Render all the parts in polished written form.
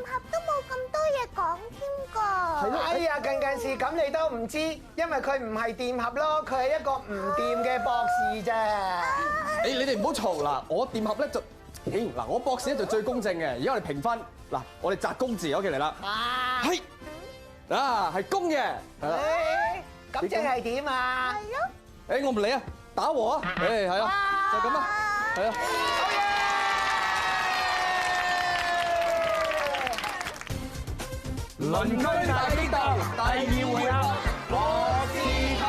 盒都冇咁多嘢講添㗎。係咯，哎呀，近事咁你都唔知，因為佢唔係掂盒咯，佢係一個唔掂嘅博士啫。你哋唔好嘈嗱，我掂盒咧就，嗱我博士咧就最公正嘅，而家我哋評分，嗱我哋擇公字，OK嚟啦，係，係公嘅，係啦，咁即係點啊？係咯。我唔理啊，打和啊，係啦，就咁啦，係啊。鄰居大激鬥第2回合博士題。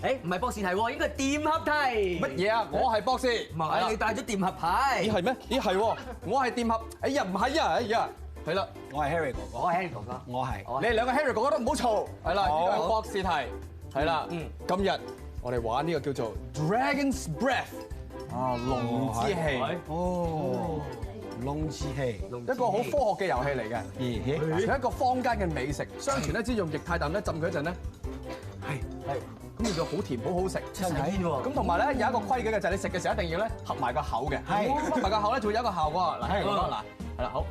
誒唔係博士題喎，應該係掂盒題。乜嘢啊？我係博士。唔係你帶咗掂盒牌。咦係咩？咦係喎，我係掂盒。哎呀唔係啊，哎呀，係啦，我係 Harry 哥哥，我係 Harry 哥哥。我係。你哋兩個 Harry 哥哥都唔好嘈。係啦，呢個係博士題。係啦，今日我哋玩呢個叫做 Dragon's Breath 啊，龍之氣。哦。龍之氣，一個好科學嘅遊戲嚟嘅，係一個坊間嘅美食。相傳咧，只要用液態氮咧浸佢一陣咧，係，咁你就好甜好好食。真係煙喎！咁同埋咧有一個規矩嘅就係你食嘅時候一定要咧合埋個口嘅，合埋個口咧就會有一個效果。嗱，係嗱，係啦，好。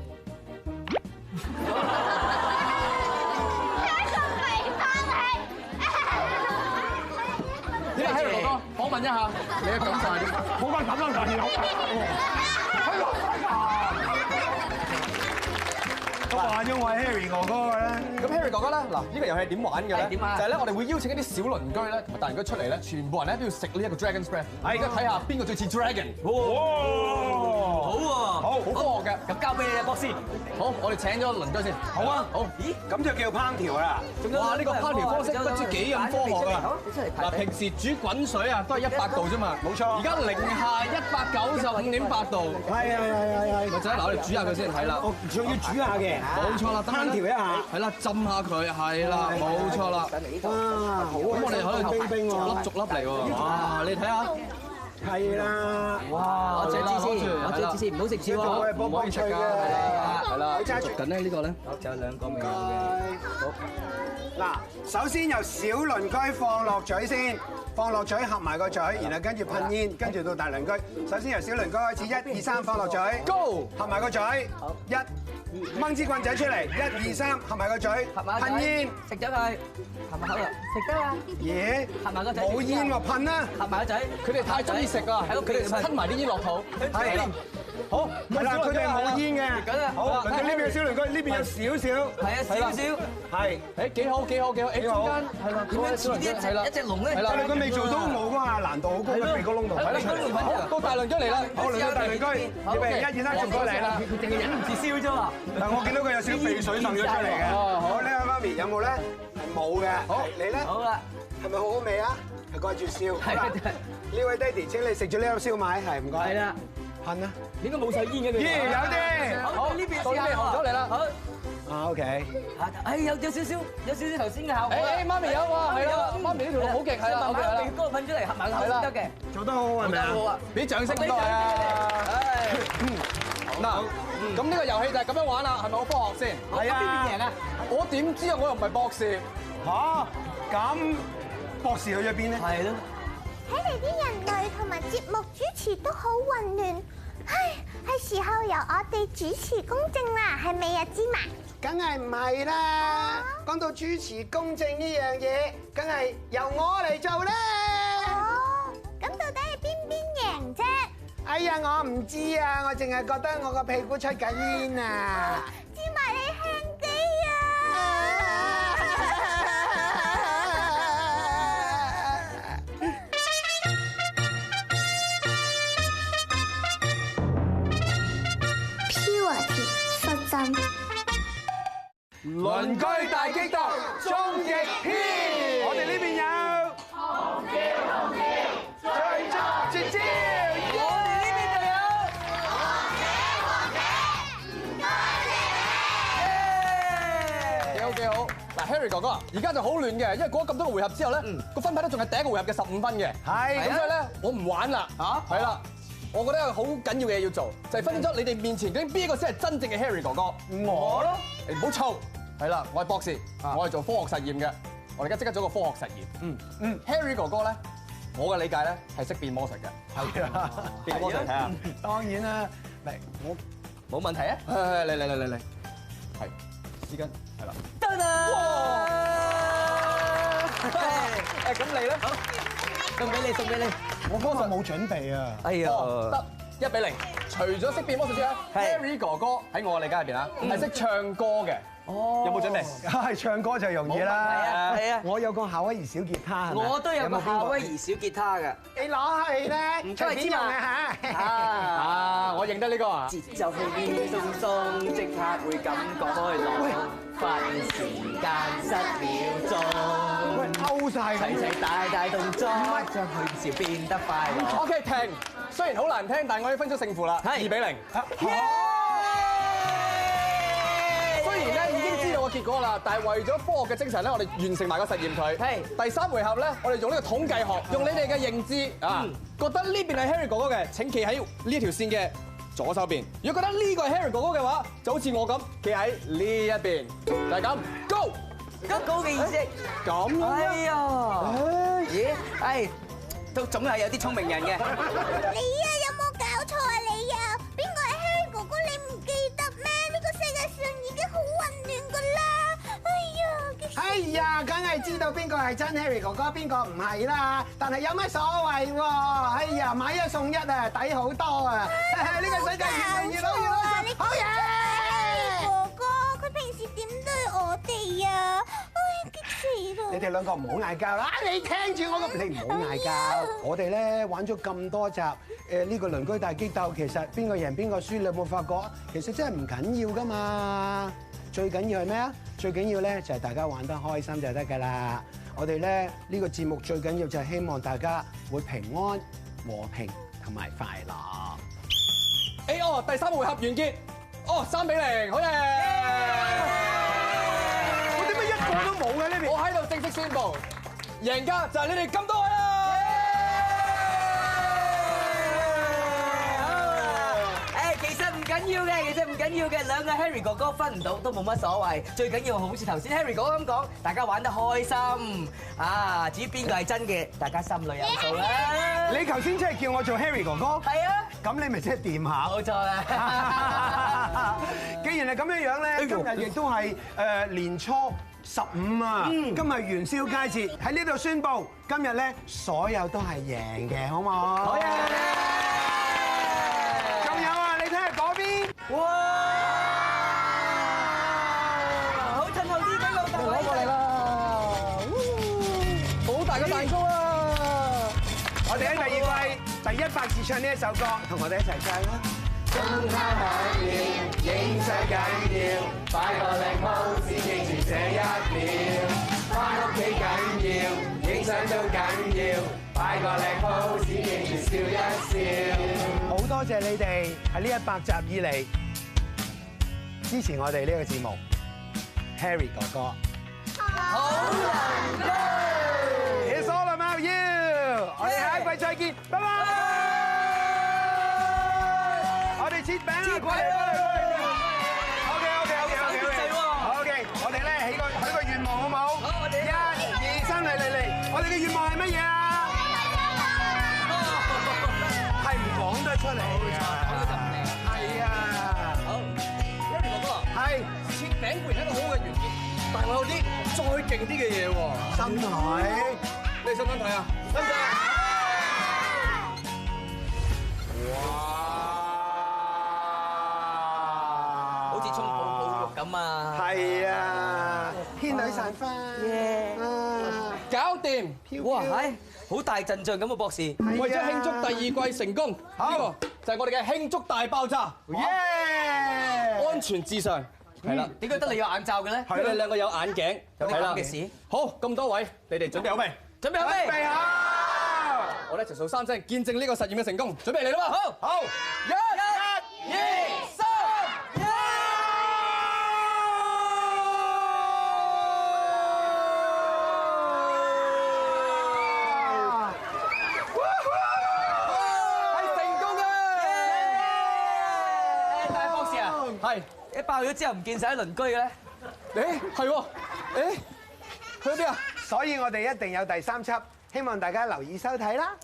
點解 Harry 哥哥訪問一下你嘅感受係點？好快咁啦，大佬。我話咗我係 Harry 哥哥嘅咧。咁 Harry 哥哥咧，嗱呢個遊戲點玩嘅咧？點啊？就係咧，我哋會邀請一啲小鄰居咧同埋大鄰居出嚟咧，全部人咧都要食呢一個 Dragon's Breath。係，而家睇下邊個最似 Dragon。好喎，好科學嘅。咁交俾你啦，博士。好，我哋請咗鄰居先。好啊，好。咦？咁就叫烹調啦。哇！呢個烹調方式不知幾咁科學啊！嗱，平時煮滾水啊，都係100度啫嘛。冇錯。而家零下195.8度。係。或者嗱，我哋煮下佢先，係啦。我仲要煮下嘅。冇錯啦，烹調一下。係啦，浸下佢，係啦，冇錯啦。哇，好啊！咁我哋可以冰冰喎，逐粒嚟喎。哇！你睇下。係啦。哇！我最知先，我最知先，唔好食住喎。我係波波脆嘅。係啦，你揸住緊咧呢個咧。好，仲有2個未有嘅。好。嗱，首先由小鄰居放落嘴先，放落嘴合埋個嘴，然後跟住噴煙，跟住到大鄰居。首先由小鄰居開始，1、2、3放落嘴 ，Go， 合埋個嘴，掹支棍仔出嚟，1、2、3合埋個嘴，噴煙，食咗佢，合埋口啦，食得啦。嘢，合埋個嘴。冇煙喎，噴啦，合埋個嘴。佢哋太中意食啊！佢哋吞埋啲煙落肚。係啦，好，係啦，佢哋係冇煙嘅。好，鄰居呢邊有小鄰居，呢邊有少少。係啊，少少。係，誒幾好，誒中間係啦，點樣似一隻龍咧？小鄰居未做到冇嗰下難度好高嘅鼻哥窿度。係啦，好，到大鄰居嚟啦。好，鄰居大鄰居，預備1、2、3，仲過嚟啦。佢淨係忍唔住燒啫嘛。但我見到佢有少少鼻水滲咗出嚟嘅。好，呢位媽咪有冇咧？係冇嘅。好，你咧？好啦，係咪好好味啊？係掛住笑。好啦，呢位爹哋請你食咗呢粒燒賣，係唔該。係啦，噴啊！應該冇晒煙嘅佢。咦，有啲。好，呢邊試下。紅咗嚟啦。好。啊 OK。有少少頭先嘅效果。誒媽咪有喎，係啦，媽咪呢條路好勁，係啦，好嘅，鼻哥噴出嚟，合埋個口先得嘅。做得好係咪啊？好啊，俾掌聲咁多啊！嗱，咁呢個遊戲就係咁樣玩啦，係咪好科學先？係啊。邊邊贏啊？我點知啊？我又唔係博士。嚇，咁博士去咗邊咧？係咯。睇嚟啲人類同埋節目主持都好混亂，唉，係時候由我哋主持公正啦，係咪啊，芝麻？梗係唔係啦！講到主持公正呢樣嘢，梗係由我嚟做啦！哦，咁到底係邊贏啫？哎呀，我唔知啊，我淨係覺得我個屁股出緊煙啊！芝麻你輕機啊！鄰居大激鬥終極篇，我哋呢邊有紅椒，最作絕招，我哋呢邊就有幾好。嗱 Harry 哥哥，而家就好亂嘅，因為過咗咁多個回合之後咧，個分派都仲係第一個回合嘅15分嘅。係，咁所以咧，我唔玩啦。嚇，係啦。我覺得有個好緊要嘅嘢要做，就係分清楚你哋面前究竟邊一個先係真正嘅 Harry 哥哥。我咯，你唔好嘈。係啦，我係博士，我係做科學實驗嘅。我哋而家即刻做個科學實驗。Harry 哥哥咧，我嘅理解咧係識變魔術嘅。係啊，變魔術睇下。當然啦，嚟冇問題啊！嚟，係絲巾，係啦。得啦！誒咁你咧？好，送俾你。我嗰個冇準備啊！哎呀，得1-0。除咗識變魔術之外，Harry 哥哥喺我嘅理解入邊啊，係識唱歌嘅。哦，有冇準備？係唱歌就容易啦。係啊，我有個夏威夷小吉他，我都有個夏威夷小吉他嘅。你攞去咧，唔出嚟知嘛啊，我認得呢個啊。節奏輕輕鬆鬆，即刻會感覺開朗，發現時間7秒鐘。喂，勾曬齊齊大動作，將去笑變得快樂。 OK， 停。雖然好難聽，但係我已經分出勝負啦，2-0。雖然咧已經知道個結果啦，但係為咗科學嘅精神咧，我哋完成埋個實驗佢。係第3回合咧，我哋用呢個統計學，用你哋嘅認知啊，覺得呢邊係 Harry 哥哥嘅，請企喺呢條線嘅左手邊；如果覺得呢個係 Harry 哥哥嘅話，就好似我咁企喺呢一邊，就係咁。Go 嘅意思。咁。哎呀，咦？係都總係有啲聰明人嘅。你啊，有冇搞錯啊你啊？邊個係 Harry 哥哥？你唔記得咩？呢個世界上已經好混亂噶啦！哎呀，梗係知道邊個係真 Harry 哥哥，邊個唔係啦。但係有乜所謂喎？哎呀，買1送1啊，抵好多啊！呢個世界越好越好，好嘢！ Harry 哥哥，佢平時點對我哋啊？唉，激死啦！你哋兩個唔好嗌交啦！你聽住我咁，你唔好嗌交。我哋咧玩咗咁多集，呢個鄰居大激鬥，其實邊個贏邊個輸，你有冇發覺？其實真係唔緊要噶嘛。最緊要係咩啊？最緊要咧就係大家玩得開心就得㗎啦。我哋咧呢個節目最緊要就係希望大家會平安、和平同埋快樂。第3回合完結。3-0，好嘢！我點解一個都冇嘅呢邊？我喺度正式宣布，贏家就係你哋咁多位啦！其實唔緊要嘅，兩個 Harry 哥哥分唔到都冇乜所謂，最緊要好似頭先 Harry 哥哥咁講，大家玩得開心啊！至於邊個係真嘅，大家心裏有數啦。你頭先真係叫我做 Harry 哥哥？係啊，咁你咪真係掂下。冇錯啦。既然係咁樣樣咧，今日亦都係年初15啊！今日元宵佳節，喺呢度宣佈，今日咧所有都係贏嘅，好唔好？好嘢！仲有啊，你睇下嗰邊，哇！好趁後啲俾老豆攞過嚟啦！好大個蛋糕啊！我哋喺第2季第100次唱呢一首歌，同我哋一齊唱啦！鐘敲響了，影相緊要，擺個靚 pose 記住這1秒，返屋企緊要，影相都緊要，擺個靚 pose 記住笑一笑。好多謝你哋喺呢100集以嚟支持我哋呢個節目 ，Harry 哥哥。好鄰居 ，It's all about you。我哋下一季再見，拜拜。切餅啊！過嚟！OK，我哋咧起個願望好唔好？好，我哋1、2、3嚟！我哋嘅願望係乜嘢啊？係唔講得出嚟㗎。講得就唔靚。係啊。好 ，Harry 哥哥。係。切餅固然係一個好嘅原意，但係我有啲再勁啲嘅嘢喎。真係？你想唔想睇啊？想唔想？哇！咁啊，係啊，天女散花，搞掂！哇，係好大陣仗咁啊，博士。為咗慶祝第2季成功，呢個就係我哋嘅慶祝大爆炸。耶！安全至上，係啦。點解得你有眼罩嘅咧？你哋兩個有眼鏡，有啲咁嘅事。好，咁多位，你哋準備好未？準備好未？準備好。我哋一齊數3聲，見證呢個實驗嘅成功。準備嚟啦嘛！好，1、2、3。係，一爆咗之後唔見曬啲鄰居嘅咧。誒係喎，誒去咗邊啊？所以我哋一定有第3輯，希望大家留意收睇啦。